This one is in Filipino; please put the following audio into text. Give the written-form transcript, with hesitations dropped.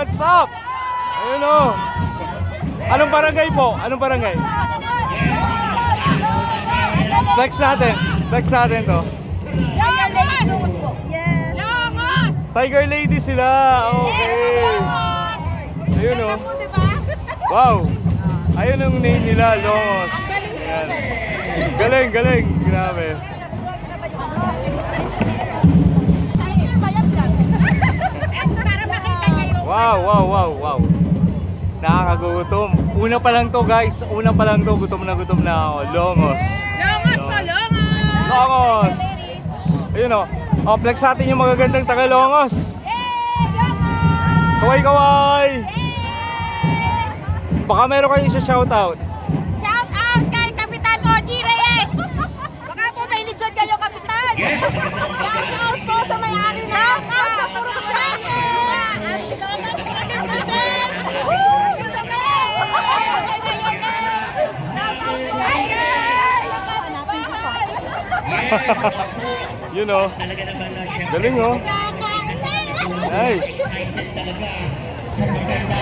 what's up? Ayun o. Anong barangay po? Anong barangay? Flex natin. Flex natin to. Tiger Lady Longos po. Yes. Longos! Tiger Lady sila. Okay. Ayun o. Wow. Ayun ang name nila, Longos. Ayan. Galing, galing. Grabe. Wow, wow, wow, wow. Nakakagutom. Una pa lang to, guys. Una pa lang to, gutom na ako. Longos. Longos po, Longos! Longos. Ayun o. Oh, flex natin yung magagandang taga-Longos. Kaway, kaway. Baka meron kayong isa shoutout. Shout out kay Kapitan Oji Reyes! Baka po may lechon kayo, Kapitan! Shout out po sa may-ari na! Shout out sa Turugan! You know. Galing oh. Nice.